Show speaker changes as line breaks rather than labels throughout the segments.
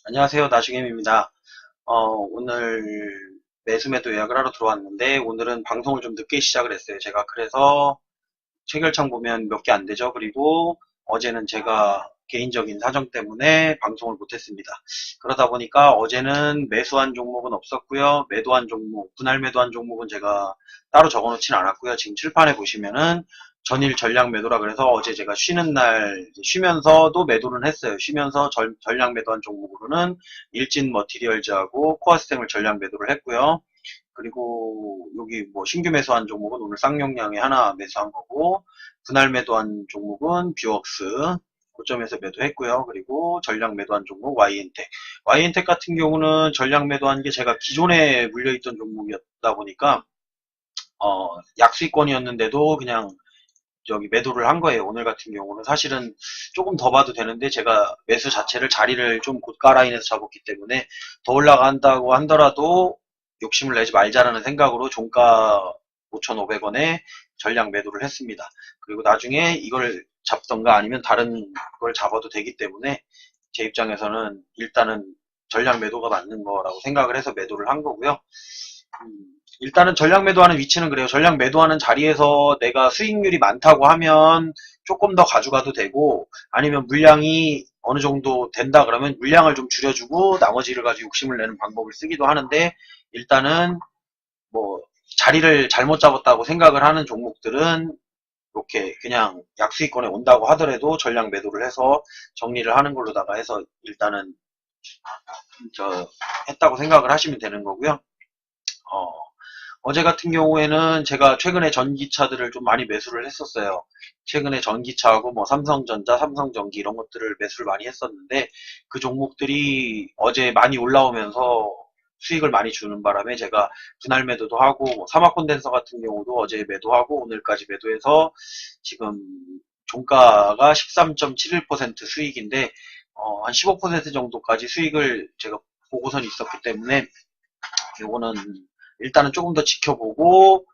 안녕하세요. 나중임입니다. 오늘 매수매도 예약을 하러 들어왔는데, 오늘은 방송을 좀 늦게 시작을 했어요. 제가 그래서 체결창 보면 몇 개 안 되죠. 그리고 어제는 제가 개인적인 사정 때문에 방송을 못했습니다. 그러다 보니까 어제는 매수한 종목은 없었고요. 매도한 종목, 분할 매도한 종목은 제가 따로 적어놓진 않았고요. 지금 칠판에 보시면은 전일 전량 매도라 그래서 어제 제가 쉬는 날 쉬면서도 매도를 했어요. 쉬면서 전량 매도한 종목으로는 일진 머티리얼즈하고 코어스템을 전량 매도를 했고요. 그리고 여기 뭐 신규 매수한 종목은 오늘 쌍용량에 하나 매수한 거고, 분할 매도한 종목은 뷰웍스 고점에서 매도했고요. 그리고 전량 매도한 종목 YN텍. YN텍 같은 경우는 전량 매도한 게 제가 기존에 물려있던 종목이었다 보니까 약수익권이었는데도 그냥 저기 매도를 한 거예요. 오늘 같은 경우는 사실은 조금 더 봐도 되는데 제가 매수 자체를 자리를 좀 고가 라인에서 잡았기 때문에 더 올라간다고 하더라도 욕심을 내지 말자라는 생각으로 종가 5,500원에 전량 매도를 했습니다. 그리고 나중에 이걸 잡던가 아니면 다른 걸 잡아도 되기 때문에 제 입장에서는 일단은 전량 매도가 맞는 거라고 생각을 해서 매도를 한 거고요. 일단은 전량 매도하는 위치는 그래요. 전량 매도하는 자리에서 내가 수익률이 많다고 하면 조금 더 가져가도 되고, 아니면 물량이 어느 정도 된다 그러면 물량을 좀 줄여주고 나머지를 가지고 욕심을 내는 방법을 쓰기도 하는데, 일단은 뭐 자리를 잘못 잡았다고 생각을 하는 종목들은 이렇게 그냥 약수익권에 온다고 하더라도 전량 매도를 해서 정리를 하는 걸로다가 해서 일단은 저 했다고 생각을 하시면 되는 거고요. 어, 어제 같은 경우에는 제가 최근에 전기차들을 좀 많이 매수를 했었어요. 최근에 전기차하고 뭐 삼성전자, 삼성전기 이런 것들을 매수를 많이 했었는데, 그 종목들이 어제 많이 올라오면서 수익을 많이 주는 바람에 제가 분할 매도도 하고, 뭐 사막 콘덴서 같은 경우도 어제 매도하고 오늘까지 매도해서 지금 종가가 13.71% 수익인데, 한 15% 정도까지 수익을 제가 보고선 있었기 때문에 요거는 일단은 조금 더 지켜보고,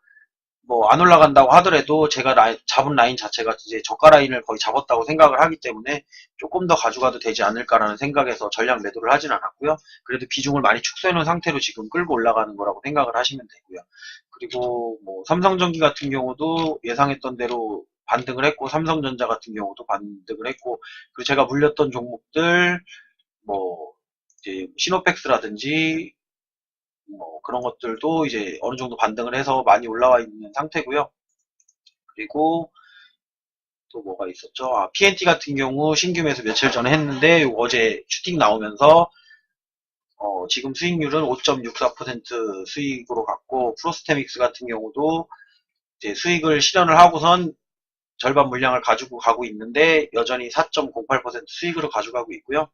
뭐 안 올라간다고 하더라도 제가 잡은 라인 자체가 이제 저가 라인을 거의 잡았다고 생각을 하기 때문에 조금 더 가져가도 되지 않을까라는 생각에서 전량 매도를 하진 않았고요. 그래도 비중을 많이 축소해 놓은 상태로 지금 끌고 올라가는 거라고 생각을 하시면 되고요. 그리고 뭐 삼성전기 같은 경우도 예상했던 대로 반등을 했고, 삼성전자 같은 경우도 반등을 했고, 그리고 제가 물렸던 종목들 뭐 이제 시노펙스라든지 뭐 그런 것들도 이제 어느 정도 반등을 해서 많이 올라와 있는 상태고요. 그리고 또 뭐가 있었죠? PNT 같은 경우 신규 매수 며칠 전에 했는데 어제 슈팅 나오면서 지금 수익률은 5.64% 수익으로 갔고, 프로스테믹스 같은 경우도 이제 수익을 실현을 하고선 절반 물량을 가지고 가고 있는데 여전히 4.08% 수익으로 가져가고 있고요.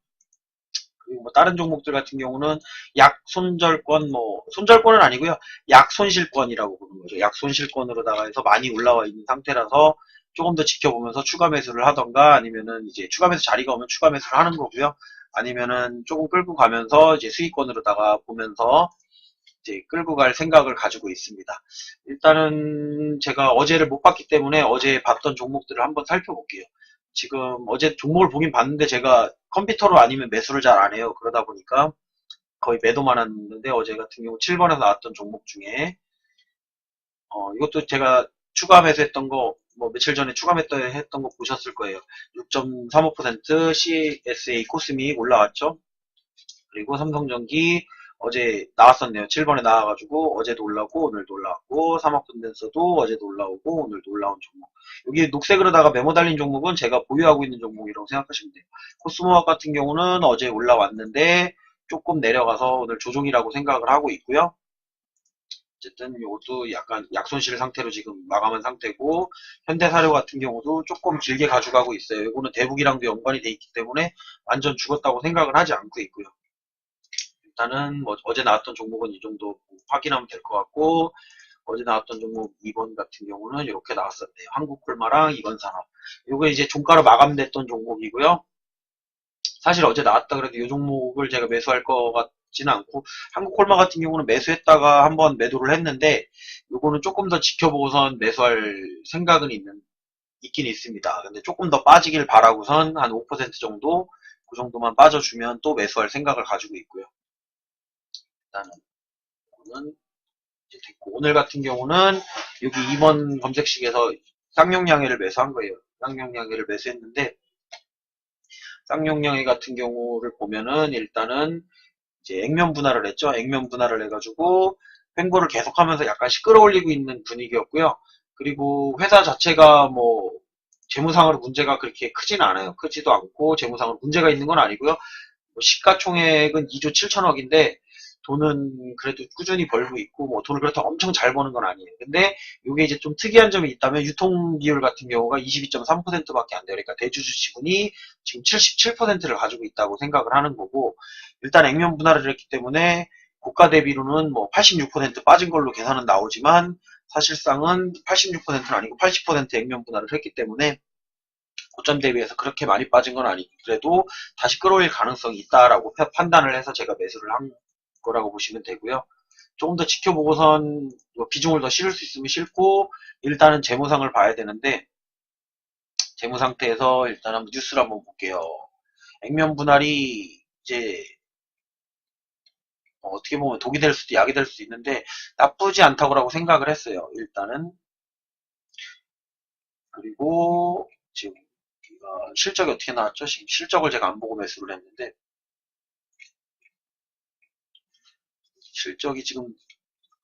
그리고 뭐 다른 종목들 같은 경우는 약 손절권, 뭐 손절권은 아니고요, 약 손실권이라고 부르는 거죠. 약 손실권으로다가 해서 많이 올라와 있는 상태라서 조금 더 지켜보면서 추가 매수를 하던가, 아니면은 이제 추가 매수 자리가 오면 추가 매수를 하는 거고요. 아니면은 조금 끌고 가면서 이제 수익권으로다가 보면서 이제 끌고 갈 생각을 가지고 있습니다. 일단은 제가 어제를 못 봤기 때문에 어제 봤던 종목들을 한번 살펴볼게요. 지금 어제 종목을 보긴 봤는데 제가 컴퓨터로 아니면 매수를 잘 안 해요. 그러다 보니까 거의 매도만 했는데, 어제 같은 경우 7번에서 나왔던 종목 중에 이것도 제가 추가 매수했던 거, 뭐 며칠 전에 추가 매수했던 거 보셨을 거예요. 6.35% CSA 코스믹 올라왔죠. 그리고 삼성전기 어제 나왔었네요. 7번에 나와가지고 어제도 올라오고 오늘도 올라왔고, 사막콘덴서도 어제도 올라오고 오늘도 올라온 종목. 여기 녹색으로다가 메모 달린 종목은 제가 보유하고 있는 종목이라고 생각하시면 돼요. 코스모학 같은 경우는 어제 올라왔는데 조금 내려가서 오늘 조종이라고 생각을 하고 있고요. 어쨌든 이것도 약간 약손실 상태로 지금 마감한 상태고, 현대사료 같은 경우도 조금 길게 가져가고 있어요. 이거는 대북이랑도 연관이 돼 있기 때문에 완전 죽었다고 생각을 하지 않고 있고요. 일단은 뭐 어제 나왔던 종목은 이 정도 확인하면 될 것 같고, 어제 나왔던 종목 2번 같은 경우는 이렇게 나왔었네요. 한국콜마랑 이건산업. 이거 이제 종가로 마감됐던 종목이고요. 사실 어제 나왔다 그래도 이 종목을 제가 매수할 것 같지는 않고, 한국콜마 같은 경우는 매수했다가 한번 매도를 했는데 이거는 조금 더 지켜보고선 매수할 생각은 있긴 있습니다. 근데 조금 더 빠지길 바라고선 한 5% 정도 그 정도만 빠져주면 또 매수할 생각을 가지고 있고요. 일단은 이거는 이제 됐고, 오늘 같은 경우는 여기 2번 검색식에서 쌍용양해를 매수한 거예요. 쌍용양해를 매수했는데, 쌍용양해 같은 경우를 보면은 일단은 이제 액면 분할을 했죠. 액면 분할을 해가지고 횡보를 계속하면서 약간씩 끌어올리고 있는 분위기였고요. 그리고 회사 자체가 뭐 재무상으로 문제가 그렇게 크지는 않아요. 크지도 않고 재무상으로 문제가 있는 건 아니고요. 뭐 시가총액은 2조 7천억인데 돈은 그래도 꾸준히 벌고 있고 뭐 돈을 그렇다고 엄청 잘 버는 건 아니에요. 근데 이게 이제 좀 특이한 점이 있다면 유통 비율 같은 경우가 22.3%밖에 안 돼요. 그러니까 대주주 지분이 지금 77%를 가지고 있다고 생각을 하는 거고, 일단 액면 분할을 했기 때문에 고가 대비로는 뭐 86% 빠진 걸로 계산은 나오지만 사실상은 86%는 아니고 80% 액면 분할을 했기 때문에 고점 대비해서 그렇게 많이 빠진 건 아니고 그래도 다시 끌어올릴 가능성이 있다라고 판단을 해서 제가 매수를 한 거라고 보시면 되고요. 조금 더 지켜보고선 비중을 더 실을 수 있으면 실고, 일단은 재무상을 봐야 되는데 재무 상태에서 일단 한번 뉴스를 한번 볼게요. 액면 분할이 이제 어떻게 보면 독이 될 수도 약이 될 수도 있는데 나쁘지 않다고 생각을 했어요. 일단은. 그리고 지금 실적이 어떻게 나왔죠? 지금 실적을 제가 안 보고 매수를 했는데 실적이 지금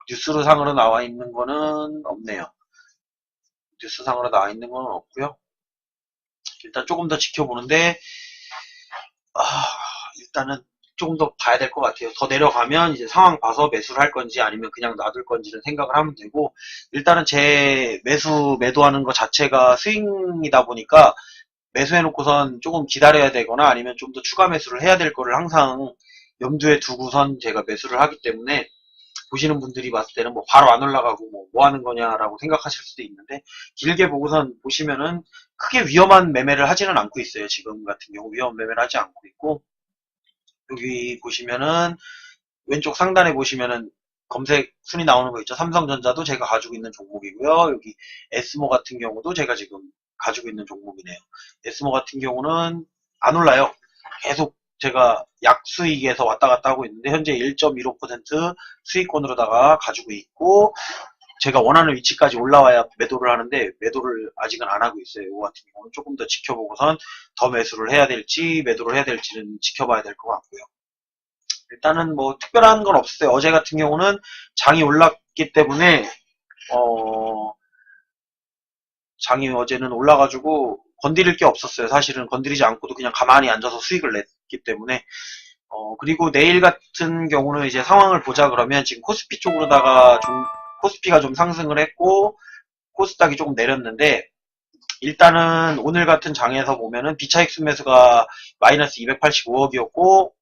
뉴스상으로 나와 있는 거는 없네요. 뉴스상으로 나와 있는 건 없고요. 일단 조금 더 지켜보는데 일단은 조금 더 봐야 될 것 같아요. 더 내려가면 이제 상황 봐서 매수를 할 건지 아니면 그냥 놔둘 건지를 생각을 하면 되고, 일단은 제 매도하는 것 자체가 스윙이다 보니까 매수해놓고선 조금 기다려야 되거나 아니면 좀 더 추가 매수를 해야 될 거를 항상 염두에 두고선 제가 매수를 하기 때문에, 보시는 분들이 봤을 때는 뭐 바로 안 올라가고 뭐 하는 거냐라고 생각하실 수도 있는데, 길게 보고선 보시면은 크게 위험한 매매를 하지는 않고 있어요. 지금 같은 경우 위험한 매매를 하지 않고 있고, 여기 보시면은 왼쪽 상단에 보시면은 검색 순위 나오는 거 있죠. 삼성전자도 제가 가지고 있는 종목이고요. 여기 에스모 같은 경우도 제가 지금 가지고 있는 종목이네요. 에스모 같은 경우는 안 올라요. 계속 제가 약수익에서 왔다 갔다 하고 있는데 현재 1.15% 수익권으로다가 가지고 있고, 제가 원하는 위치까지 올라와야 매도를 하는데 매도를 아직은 안 하고 있어요. 이거 같은 경우는 조금 더 지켜보고선 더 매수를 해야 될지 매도를 해야 될지는 지켜봐야 될 것 같고요. 일단은 뭐 특별한 건 없어요. 어제 같은 경우는 장이 올랐기 때문에 장이 어제는 올라가지고 건드릴 게 없었어요. 사실은 건드리지 않고도 그냥 가만히 앉아서 수익을 냈기 때문에. 그리고 내일 같은 경우는 이제 상황을 보자 그러면 지금 코스피 쪽으로다가 코스피가 좀 상승을 했고 코스닥이 조금 내렸는데, 일단은 오늘 같은 장에서 보면은 비차익 순매수가 마이너스 285억이었고,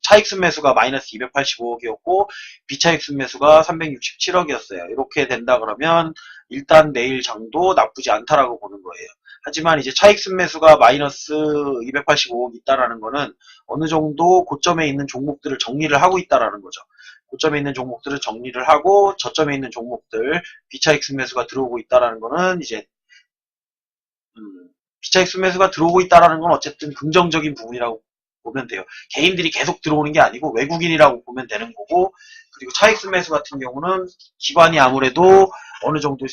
차익 순매수가 마이너스 285억이었고, 비차익 순매수가 367억이었어요. 이렇게 된다 그러면 일단 내일 장도 나쁘지 않다라고 보는 거예요. 하지만 이제 차익 순매수가 마이너스 285억 있다라는 거는 어느 정도 고점에 있는 종목들을 정리를 하고 있다라는 거죠. 고점에 있는 종목들을 정리를 하고 저점에 있는 종목들 비차익 순매수가 들어오고 있다라는 거는 이제 비차익 순매수가 들어오고 있다라는 건 어쨌든 긍정적인 부분이라고 보면 돼요. 개인들이 계속 들어오는 게 아니고 외국인이라고 보면 되는 거고, 그리고 차익 순매수 같은 경우는 기관이 아무래도 어느 정도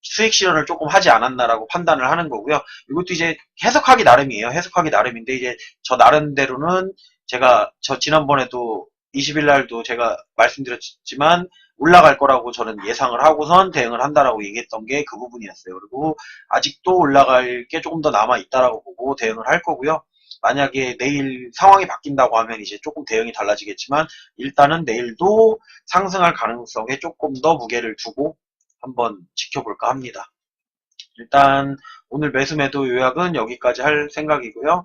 수익 실현을 조금 하지 않았나라고 판단을 하는 거고요. 이것도 이제 해석하기 나름이에요. 해석하기 나름인데 이제 저 나름대로는 저 지난번에도 20일 날도 제가 말씀드렸지만 올라갈 거라고 저는 예상을 하고선 대응을 한다라고 얘기했던 게 그 부분이었어요. 그리고 아직도 올라갈 게 조금 더 남아 있다라고 보고 대응을 할 거고요. 만약에 내일 상황이 바뀐다고 하면 이제 조금 대응이 달라지겠지만 일단은 내일도 상승할 가능성에 조금 더 무게를 두고 한번 지켜볼까 합니다. 일단 오늘 매수 매도 요약은 여기까지 할 생각이고요.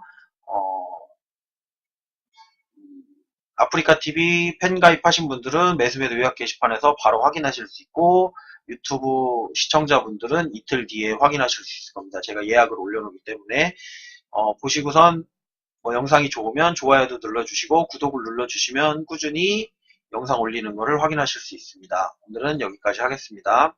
아프리카TV 팬 가입하신 분들은 매수 매도 요약 게시판에서 바로 확인하실 수 있고, 유튜브 시청자분들은 이틀 뒤에 확인하실 수 있을 겁니다. 제가 예약을 올려놓기 때문에 보시고선 영상이 좋으면 좋아요도 눌러주시고 구독을 눌러주시면 꾸준히 영상 올리는 것을 확인하실 수 있습니다. 오늘은 여기까지 하겠습니다.